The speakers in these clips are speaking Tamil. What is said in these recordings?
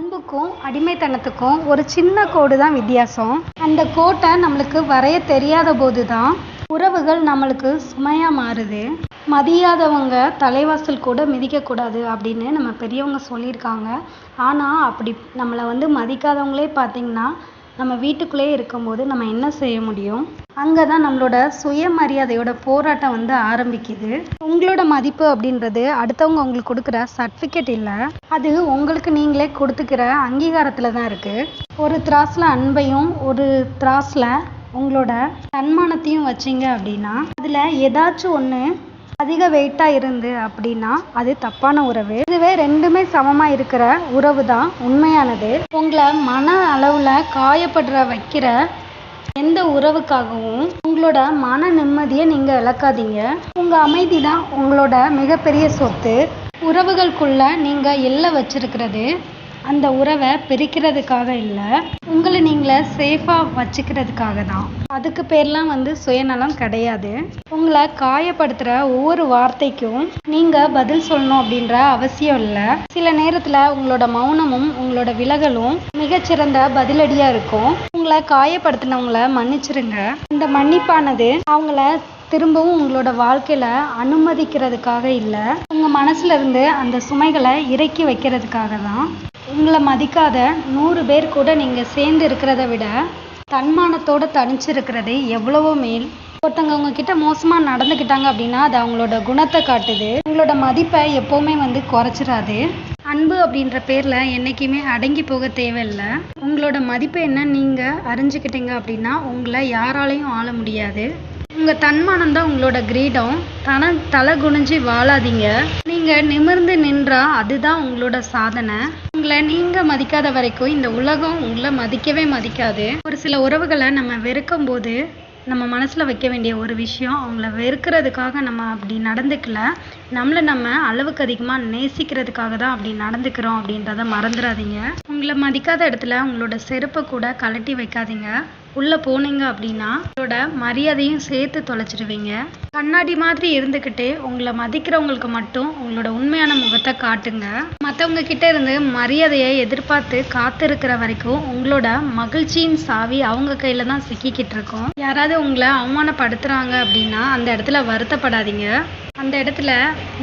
அன்புக்கும் அடிமைத்தனத்துக்கும் ஒரு சின்ன கோடு தான் வித்தியாசம். அந்த கோட்டை நம்மளுக்கு வரைய தெரியாத போது தான் உறவுகள் நம்மளுக்கு சுமையாக மாறுது. மதியாதவங்க தலைவாசல் கூட மிதிக்கக்கூடாது அப்படின்னு நம்ம பெரியவங்க சொல்லியிருக்காங்க. ஆனால் அப்படி நம்மளை மதிக்காதவங்களே பார்த்திங்கன்னா நம்ம வீட்டுக்குள்ளேயே இருக்கும்போது நம்ம என்ன செய்ய முடியும்? அங்கே தான் நம்மளோட சுயமரியாதையோட போராட்டம் ஆரம்பிக்குது. உங்களோட மதிப்பு அப்படின்றது அடுத்தவங்க உங்களுக்கு கொடுக்குற சர்டிஃபிகேட் இல்லை, அது உங்களுக்கு நீங்களே கொடுத்துக்கிற அங்கீகாரத்தில் தான் இருக்குது. ஒரு திராஸில் அன்பையும் ஒரு திராஸில் உங்களோட தன்மானத்தையும் வச்சிங்க அப்படின்னா அதில் ஏதாச்சும் ஒன்று அதிக வெயிட்டாக இருந்து அப்படின்னா அது தப்பான உறவு. இதுவே ரெண்டுமே சமமாக இருக்கிற உறவு தான் உண்மையானது. உங்களை மன அளவில் காயப்படுற வைக்கிற எந்த உறவுக்காகவும் உங்களோட மன நிம்மதியை நீங்கள் இழக்காதீங்க. உங்கள் அமைதி தான் உங்களோட மிகப்பெரிய சொத்து. உறவுகளுக்குள்ள நீங்கள் எல்லை வச்சிருக்கிறது அந்த உறவை பிரிக்கிறதுக்காக இல்லை, உங்களை நீங்களே சேஃபாக வச்சுக்கிறதுக்காக தான். அதுக்கு பேர்லாம் சுயநலம் கிடையாது. உங்களை காயப்படுத்துகிற ஒவ்வொரு வார்த்தைக்கும் நீங்கள் பதில் சொல்லணும் அப்படின்ற அவசியம் இல்லை. சில நேரத்தில் உங்களோட மௌனமும் உங்களோட விலகலும் மிகச்சிறந்த பதிலடியாக இருக்கும். உங்களை காயப்படுத்தினவங்கள மன்னிச்சிருங்க. இந்த மன்னிப்பானது அவங்கள திரும்பவும் உங்களோட வாழ்க்கையில் அனுமதிக்கிறதுக்காக இல்லை, உங்கள் மனசுல இருந்து அந்த சுமைகளை இறக்கி வைக்கிறதுக்காக தான். உங்களை மதிக்காத 100 பேர் கூட நீங்கள் சேர்ந்து இருக்கிறத விட தன்மானத்தோடு தனிச்சிருக்கிறது எவ்வளவோ மேல். ஒருத்தவங்க உங்ககிட்ட மோசமாக நடந்துக்கிட்டாங்க அப்படின்னா அது அவங்களோட குணத்தை காட்டுது. உங்களோட மதிப்பை எப்போவுமே குறைச்சிடாது. அன்பு அப்படின்ற பேரில் என்றைக்குமே அடங்கி போக தேவையில்லை. உங்களோட மதிப்பு என்ன நீங்கள் அறிஞ்சிக்கிட்டீங்க அப்படின்னா உங்களை யாராலையும் ஆள முடியாது. உங்கள் தன்மானம் தான் உங்களோட கிரீடம். தலை குனிஞ்சு வாழாதீங்க. நீங்கள் நிமிர்ந்து நின்றா அதுதான் உங்களோட சாதனை. உங்களை நீங்கள் மதிக்காத வரைக்கும் இந்த உலகம் உங்களை மதிக்கவே மதிக்காது. ஒரு சில உறவுகளை நம்ம வெறுக்கும் போது நம்ம மனசில் வைக்க வேண்டிய ஒரு விஷயம், அவங்கள வெறுக்கிறதுக்காக நம்ம அப்படி நடந்துக்கல, நம்மளை நம்ம அளவுக்கு அதிகமாக நேசிக்கிறதுக்காக தான் அப்படி நடந்துக்கிறோம் அப்படின்றத மறந்துடாதீங்க. உங்களை மதிக்காத இடத்துல உங்களோட செருப்பை கூட கழட்டி வைக்காதீங்க. உள்ளே போனீங்க அப்படின்னா உங்களோட மரியாதையும் சேர்த்து தொலைச்சிடுவீங்க. கண்ணாடி மாதிரி இருந்துக்கிட்டே உங்களை மதிக்கிறவங்களுக்கு மட்டும் உங்களோட உண்மையான முகத்தை காட்டுங்க. மற்றவங்க கிட்ட இருந்து மரியாதையை எதிர்பார்த்து காத்திருக்கிற வரைக்கும் உங்களோட மகிழ்ச்சியின் சாவி அவங்க கையில் தான் சிக்கிக்கிட்டு இருக்கும். யாராவது உங்களை அவமானப்படுத்துகிறாங்க அப்படின்னா அந்த இடத்துல வருத்தப்படாதீங்க. அந்த இடத்துல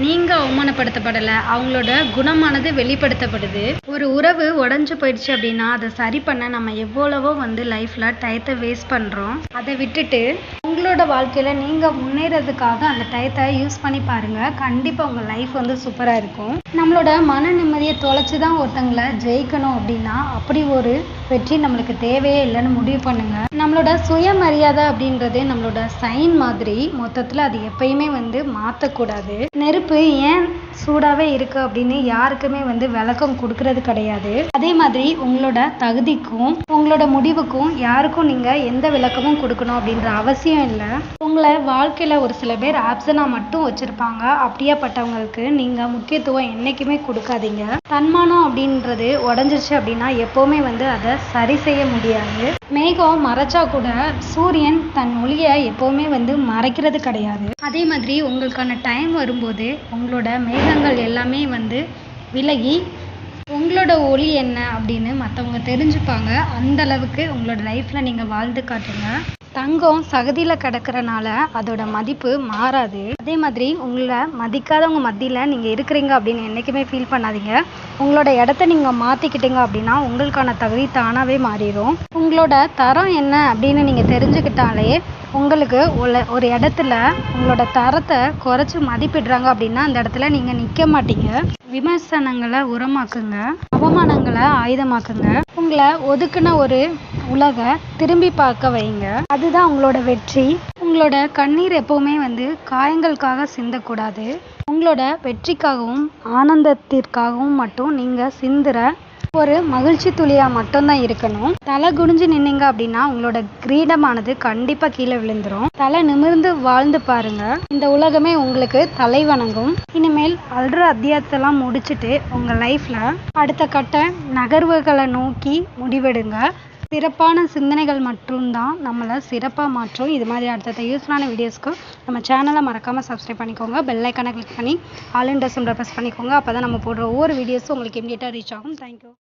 நீங்கள் அவமானப்படுத்தப்படலை, அவங்களோட குணமானது வெளிப்படுத்தப்படுது. ஒரு உறவு உடஞ்சி போயிடுச்சு அப்படின்னா அதை சரி பண்ண நம்ம எவ்வளவோ லைஃப்பில் டயத்தை வேஸ்ட் பண்ணுறோம். அதை விட்டுட்டு உங்களோட வாழ்க்கையில் நீங்கள் முன்னேறதுக்காக அந்த டயத்தை யூஸ் பண்ணி பாருங்கள். கண்டிப்பாக உங்கள் லைஃப் சூப்பராக இருக்கும். நம்மளோட மன நிம்மதியை தொலைச்சி தான் ஒருத்தங்களை ஜெயிக்கணும் அப்படின்னா அப்படி ஒரு வெற்றி நம்மளுக்கு தேவையே இல்லைன்னு முடிவு பண்ணுங்க. நம்மளோட சுயமரியாதை அப்படின்றது நம்மளோட சைன் மாதிரி. மொத்தத்தில் அது எப்பயுமே மாற்றக்கூடாது. நெருப்பு ஏன் சூடாகவே இருக்கு அப்படின்னு யாருக்குமே விளக்கம் கொடுக்கறது கிடையாது. அதே மாதிரி உங்களோட தகுதிக்கும் உங்களோட முடிவுக்கும் யாருக்கும் நீங்கள் எந்த விளக்கமும் கொடுக்கணும் அப்படின்ற அவசியம் இல்லை. உங்களை வாழ்க்கையில் ஒரு சில பேர் ஆப்ஷனாக மட்டும் வச்சுருப்பாங்க. அப்படியாப்பட்டவங்களுக்கு நீங்கள் முக்கியத்துவம் என்றைக்குமே கொடுக்காதீங்க. தன்மானம் அப்படின்றது உடஞ்சிருச்சு அப்படின்னா எப்போவுமே அதை சரி செய்ய முடியாது. மேகம் மறைச்சா கூட சூரியன் தன் ஒளியை எப்போவுமே மறைக்கிறது கிடையாது. அதே மாதிரி உங்களுக்கான டைம் வரும்போது உங்களோட மேகங்கள் எல்லாமே விலகி உங்களோட ஒளி என்ன அப்படின்னு மற்றவங்க தெரிஞ்சுப்பாங்க. அந்த அளவுக்கு உங்களோட லைஃப்பில் நீங்கள் வாழ்ந்து காட்டுங்க. தங்கம் சகதியில் கிடக்கிறனால அதோட மதிப்பு மாறாது. அதே மாதிரி உங்களை மதிக்காதவங்க மத்தியில் நீங்கள் இருக்கிறீங்க அப்படின்னு என்றைக்குமே ஃபீல் பண்ணாதீங்க. உங்களோட இடத்த நீங்கள் மாற்றிக்கிட்டீங்க அப்படின்னா உங்களுக்கான தகுதி தானாகவே மாறிடும். உங்களோட தரம் என்ன அப்படின்னு நீங்கள் தெரிஞ்சுக்கிட்டாலே உங்களுக்கு ஒரு இடத்துல உங்களோட தரத்தை குறைச்சி மதிப்பிடுறாங்க அப்படின்னா அந்த இடத்துல நீங்கள் நிற்க மாட்டீங்க. விமர்சனங்களை உரமாக்குங்க, அவமானங்களை ஆயுதமாக்குங்க. உங்களை ஒதுக்குன ஒரு உலக திரும்பி பார்க்க வைங்க. அதுதான் உங்களோட வெற்றி. உங்களோட கண்ணீர் எப்பவுமே காயங்களுக்காக சிந்தக்கூடாது. உங்களோட வெற்றிக்காகவும் ஆனந்தத்திற்காகவும் மட்டும் நீங்கள் சிந்துற ஒரு மகிழ்ச்சி துளியாக மட்டும்தான் இருக்கணும். தலை குனிஞ்சு நின்னீங்க அப்படின்னா உங்களோட கிரீடமானது கண்டிப்பாக கீழே விழுந்துரும். தலை நிமிர்ந்து வாழ்ந்து பாருங்க. இந்த உலகமே உங்களுக்கு தலை வணங்கும். இனிமேல் அல்ற அத்தியாயத்தெல்லாம் முடிச்சுட்டு உங்கள் லைஃப்பில் அடுத்த கட்ட நகர்வுகளை நோக்கி முடிவெடுங்க. சிறப்பான சிந்தனைகள் மட்டும்தான் நம்மளை சிறப்பாக மாற்றும். இது மாதிரி அடுத்த யூஸ்ஃபுல்லான வீடியோஸ்க்கு நம்ம சேனலை மறக்காமல் சப்ஸ்கிரைப் பண்ணிக்கோங்க. பெல் ஐக்கானை கிளிக் பண்ணி ஆல் இன் ப்ரெஸ் பண்ணிக்கோங்க. அப்போ தான் நம்ம போடுற ஒவ்வொரு வீடியோஸும் உங்களுக்கு இமீடியட்டாக ரீச் ஆகும். தேங்க்யூ.